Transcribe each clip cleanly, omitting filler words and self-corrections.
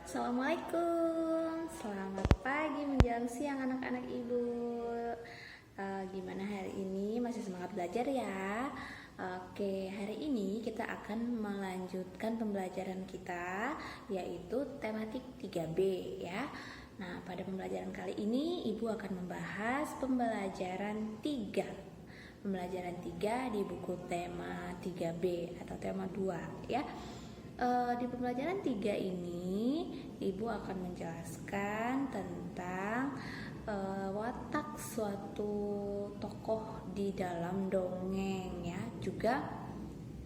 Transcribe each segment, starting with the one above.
Assalamualaikum, selamat pagi menjelang siang anak-anak ibu. Gimana hari ini? Masih semangat belajar ya? Oke, hari ini kita akan melanjutkan pembelajaran kita, yaitu tematik 3B ya. Nah, pada pembelajaran kali ini ibu akan membahas pembelajaran 3. Pembelajaran 3 di buku tema 3B atau tema 2 ya. Di pembelajaran 3 ini ibu akan menjelaskan tentang watak suatu tokoh di dalam dongeng ya. Juga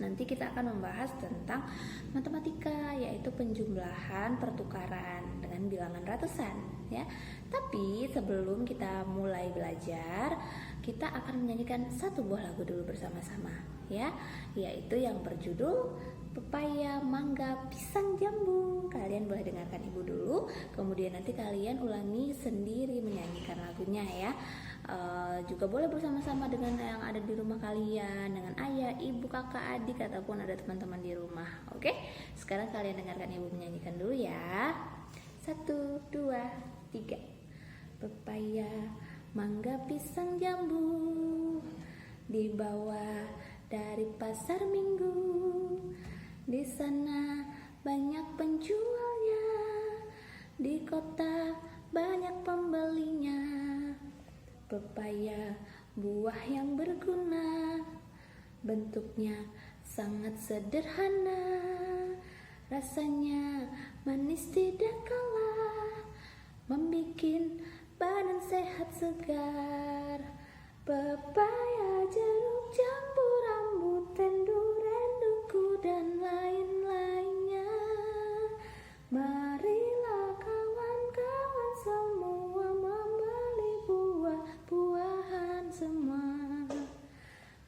nanti kita akan membahas tentang matematika, yaitu penjumlahan pertukaran dengan bilangan ratusan ya. Tapi sebelum kita mulai belajar, kita akan menyanyikan satu buah lagu dulu bersama-sama ya, yaitu yang berjudul Pepaya, Mangga, Pisang, Jambu. Kalian boleh dengarkan ibu dulu, kemudian nanti kalian ulangi sendiri menyanyikan lagunya ya. Juga boleh bersama-sama dengan yang ada di rumah kalian, dengan ayah, ibu, kakak, adik, ataupun ada teman-teman di rumah. Oke, sekarang kalian dengarkan ibu menyanyikan dulu ya. 1, 2, 3. Pepaya, mangga, pisang, jambu dibawa dari pasar minggu. Di sana banyak penjualnya, di kota banyak pembelinya. Pepaya buah yang berguna, bentuknya sangat sederhana, rasanya manis tidak kalah, membikin badan sehat segar. Pepaya, jeruk, jambu, rambutan, durian, duku, dan lain-lainnya. Marilah kawan-kawan semua membeli buah-buahan semua.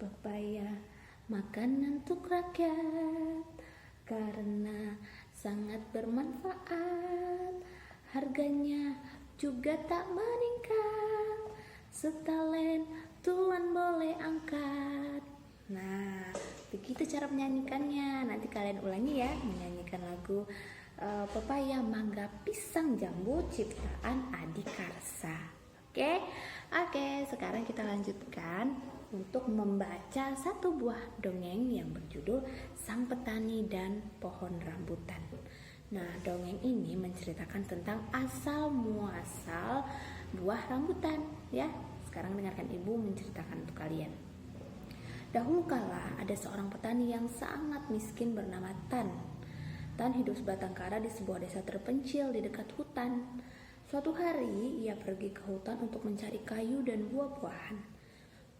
Pepaya makanan untuk rakyat karena sangat bermanfaat. Harganya juga tak meningkat, setalen tuan boleh angkat. Nah, begitu cara menyanyikannya. Nanti kalian ulangi ya, menyanyikan lagu Pepaya, Mangga, Pisang, Jambu ciptaan Adi Karsa. Oke, sekarang kita lanjutkan untuk membaca satu buah dongeng yang berjudul Sang Petani dan Pohon Rambutan. Nah, dongeng ini menceritakan tentang asal muasal buah rambutan ya. Sekarang dengarkan ibu menceritakan untuk kalian. Dahulu kala ada seorang petani yang sangat miskin bernama Tan. Tan hidup sebatang kara di sebuah desa terpencil di dekat hutan. Suatu hari ia pergi ke hutan untuk mencari kayu dan buah-buahan.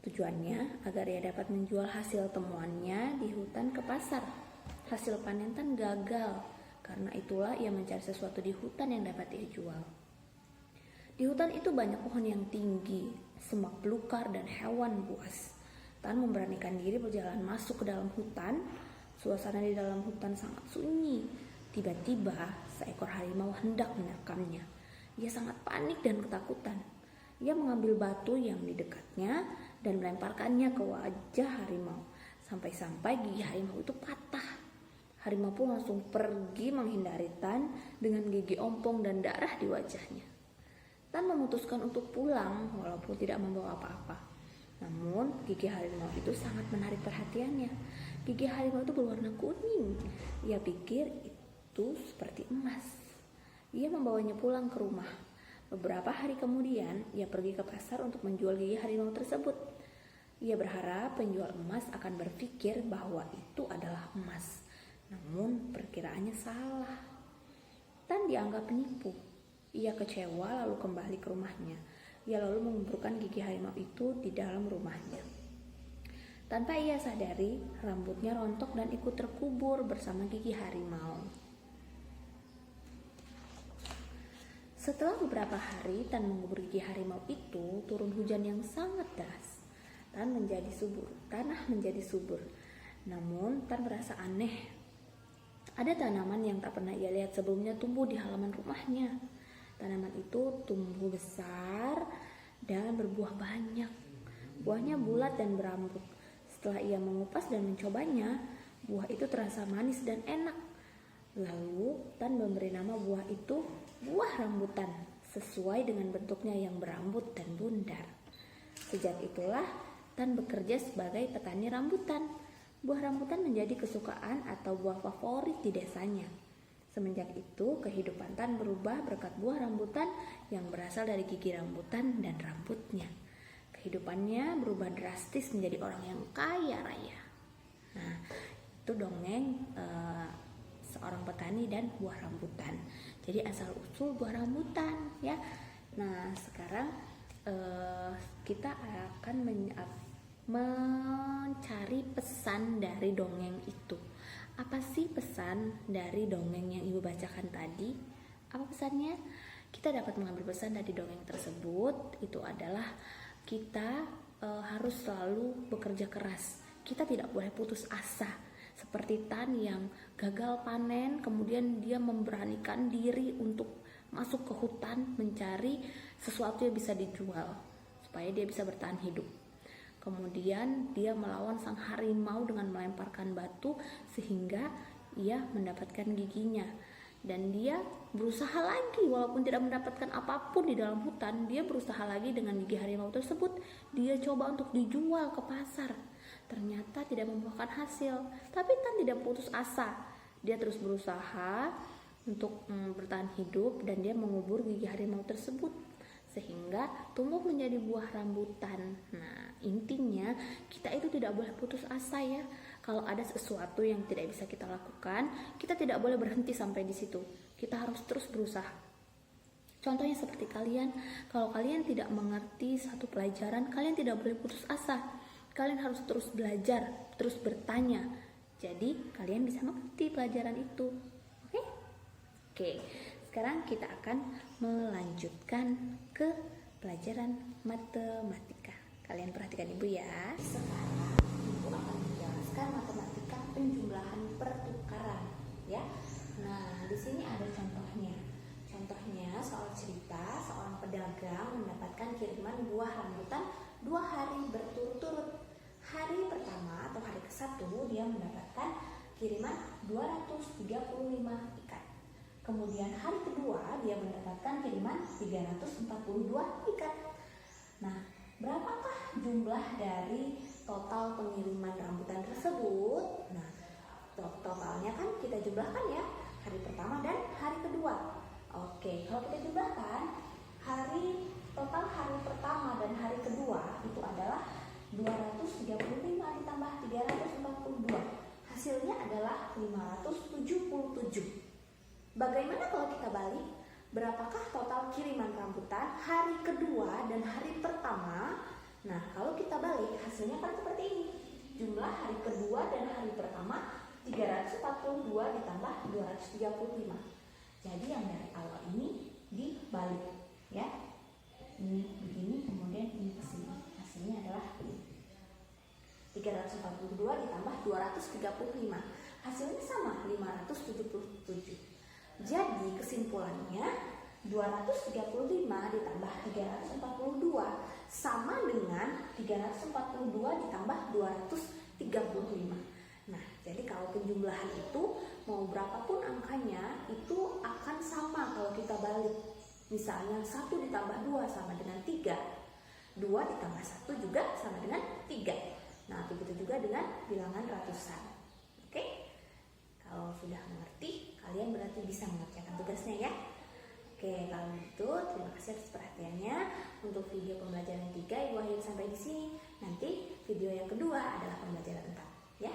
Tujuannya agar ia dapat menjual hasil temuannya di hutan ke pasar. Hasil panen Tan gagal, karena itulah ia mencari sesuatu di hutan yang dapat ia jual. Di hutan itu banyak pohon yang tinggi, semak belukar, dan hewan buas. Tan memberanikan diri berjalan masuk ke dalam hutan. Suasana di dalam hutan sangat sunyi. Tiba-tiba seekor harimau hendak menerkamnya. Ia sangat panik dan ketakutan. Ia mengambil batu yang di dekatnya dan melemparkannya ke wajah harimau. Sampai-sampai gigi harimau itu patah. Harimau pun langsung pergi menghindari Tan dengan gigi ompong dan darah di wajahnya. Tan memutuskan untuk pulang walaupun tidak membawa apa-apa. Namun gigi harimau itu sangat menarik perhatiannya. Gigi harimau itu berwarna kuning. Ia pikir itu seperti emas. Ia membawanya pulang ke rumah. Beberapa hari kemudian ia pergi ke pasar untuk menjual gigi harimau tersebut. Ia berharap penjual emas akan berpikir bahwa itu adalah emas. Namun perkiraannya salah. Tan dianggap penipu. Ia kecewa lalu kembali ke rumahnya. Ia lalu mengumpulkan gigi harimau itu di dalam rumahnya. Tanpa ia sadari, rambutnya rontok dan ikut terkubur bersama gigi harimau. Setelah beberapa hari Tan mengubur gigi harimau itu, turun hujan yang sangat deras. Tanah menjadi subur. Namun Tan merasa aneh. Ada tanaman yang tak pernah ia lihat sebelumnya tumbuh di halaman rumahnya. Tanaman itu tumbuh besar dan berbuah banyak. Buahnya bulat dan berambut. Setelah ia mengupas dan mencobanya, buah itu terasa manis dan enak. Lalu Tan memberi nama buah itu buah rambutan, sesuai dengan bentuknya yang berambut dan bundar. Sejak itulah Tan bekerja sebagai petani rambutan. Buah rambutan menjadi kesukaan atau buah favorit di desanya. Semenjak itu, kehidupan Tan berubah berkat buah rambutan yang berasal dari gigi rambutan dan rambutnya. Kehidupannya berubah drastis menjadi orang yang kaya raya. Nah, itu dongeng seorang petani dan buah rambutan. Jadi asal usul buah rambutan ya. Nah, sekarang kita akan mencari pesan dari dongeng itu. Apa sih pesan dari dongeng yang Ibu bacakan tadi? Apa pesannya? Kita dapat mengambil pesan dari dongeng tersebut. Itu adalah kita harus selalu bekerja keras. Kita tidak boleh putus asa. Seperti Tan yang gagal panen, kemudian dia memberanikan diri untuk masuk ke hutan mencari sesuatu yang bisa dijual supaya dia bisa bertahan hidup. Kemudian dia melawan sang harimau dengan melemparkan batu sehingga ia mendapatkan giginya. Dan dia berusaha lagi walaupun tidak mendapatkan apapun di dalam hutan. Dia berusaha lagi dengan gigi harimau tersebut. Dia coba untuk dijual ke pasar. Ternyata tidak membuahkan hasil. Tapi Tan tidak putus asa. Dia terus berusaha untuk bertahan hidup dan dia mengubur gigi harimau tersebut sehingga tumbuh menjadi buah rambutan. Nah, intinya kita itu tidak boleh putus asa ya. Kalau ada sesuatu yang tidak bisa kita lakukan, kita tidak boleh berhenti sampai di situ. Kita harus terus berusaha. Contohnya seperti kalian, kalau kalian tidak mengerti satu pelajaran, kalian tidak boleh putus asa. Kalian harus terus belajar, terus bertanya. Jadi, kalian bisa mengerti pelajaran itu. Oke? Oke. Sekarang kita akan melanjutkan ke pelajaran matematika. Kalian perhatikan Ibu ya. Sekarang Ibu akan menjelaskan matematika penjumlahan pertukaran ya. Nah, di sini ada contohnya. Contohnya soal cerita seorang pedagang mendapatkan kiriman buah rambutan 2 hari berturut-turut. Hari pertama atau hari ke-1 dia mendapatkan kiriman 235 ikat. Kemudian hari kedua dia mendapatkan kiriman 342 ikat. Nah, berapakah jumlah dari total pengiriman rambutan tersebut? Nah, totalnya kan kita jumlahkan ya, hari pertama dan hari kedua. Oke, kalau kita jumlahkan total hari pertama dan hari kedua itu adalah 235 ditambah 342. Hasilnya adalah 577. Bagaimana kalau kita balik? Berapakah total kiriman rambutan hari kedua dan hari pertama? Nah, kalau kita balik hasilnya kan seperti ini. Jumlah hari kedua dan hari pertama 342 ditambah 235. Jadi yang dari awal ini dibalik ya. Ini begini, kemudian ini ke sini. Hasilnya adalah 342 ditambah 235. Hasilnya sama, 577. Jadi kesimpulannya 235 ditambah 342 sama dengan 342 ditambah 235. Nah, jadi kalau penjumlahan itu mau berapapun angkanya itu akan sama kalau kita balik. Misalnya 1 ditambah 2 sama dengan 3, 2 ditambah 1 juga sama dengan 3. Nah, begitu juga dengan bilangan ratusan. Oke? Kalau sudah mengerti, kalian berarti bisa mengerjakan tugasnya ya. Oke, kalau gitu terima kasih atas perhatiannya. Untuk video pembelajaran 3 Ibu akhiri sampai di sini. Nanti video yang kedua adalah pembelajaran 4 ya.